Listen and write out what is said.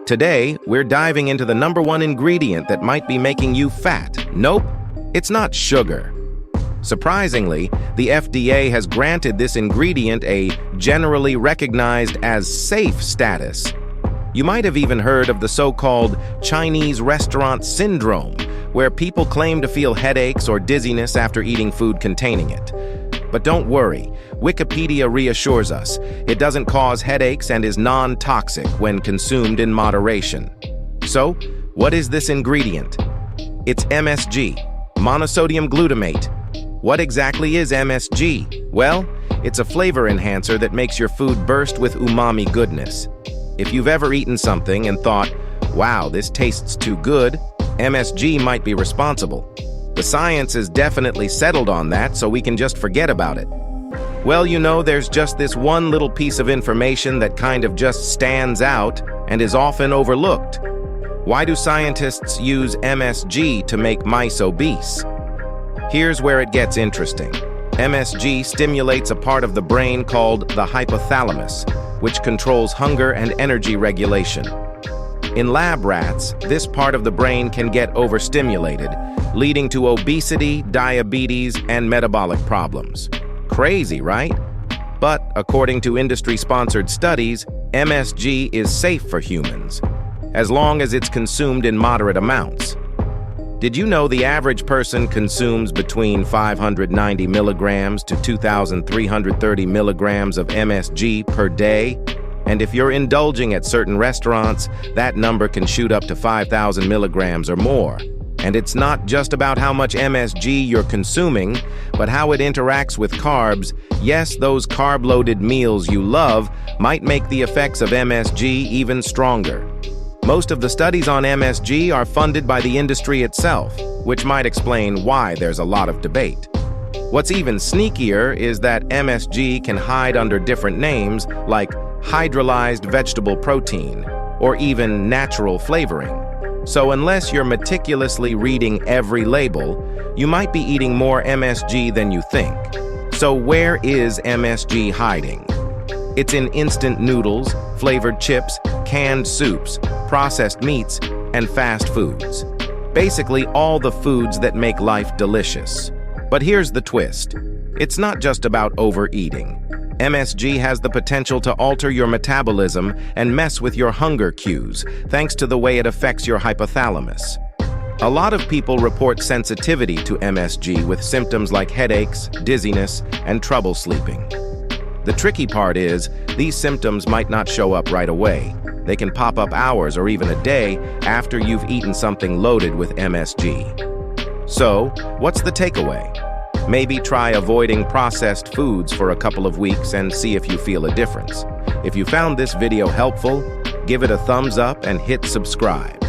Today, we're diving into the #1 ingredient that might be making you fat. Nope, it's not sugar. Surprisingly, the FDA has granted this ingredient a generally recognized as safe status. You might have even heard of the so-called Chinese restaurant syndrome, where people claim to feel headaches or dizziness after eating food containing it. But don't worry, Wikipedia reassures us. It doesn't cause headaches and is non-toxic when consumed in moderation. So, what is this ingredient? It's MSG, monosodium glutamate. What exactly is MSG? Well, it's a flavor enhancer that makes your food burst with umami goodness. If you've ever eaten something and thought, wow, this tastes too good, MSG might be responsible. The science is definitely settled on that, so we can just forget about it. Well, you know, there's just this one little piece of information that kind of just stands out and is often overlooked. Why do scientists use MSG to make mice obese? Here's where it gets interesting. MSG stimulates a part of the brain called the hypothalamus, which controls hunger and energy regulation. In lab rats, this part of the brain can get overstimulated, leading to obesity, diabetes, and metabolic problems. Crazy, right? But according to industry-sponsored studies, MSG is safe for humans, as long as it's consumed in moderate amounts. Did you know the average person consumes between 590 milligrams to 2,330 milligrams of MSG per day? And if you're indulging at certain restaurants, that number can shoot up to 5,000 milligrams or more. And it's not just about how much MSG you're consuming, but how it interacts with carbs. Yes, those carb-loaded meals you love might make the effects of MSG even stronger. Most of the studies on MSG are funded by the industry itself, which might explain why there's a lot of debate. What's even sneakier is that MSG can hide under different names like hydrolyzed vegetable protein or even natural flavoring. So unless you're meticulously reading every label, you might be eating more MSG than you think. So where is MSG hiding? It's in instant noodles, flavored chips, canned soups, processed meats, and fast foods. Basically all the foods that make life delicious. But here's the twist. It's not just about overeating. MSG has the potential to alter your metabolism and mess with your hunger cues, thanks to the way it affects your hypothalamus. A lot of people report sensitivity to MSG with symptoms like headaches, dizziness, and trouble sleeping. The tricky part is, these symptoms might not show up right away. They can pop up hours or even a day after you've eaten something loaded with MSG. So, what's the takeaway? Maybe try avoiding processed foods for a couple of weeks and see if you feel a difference. If you found this video helpful, give it a thumbs up and hit subscribe.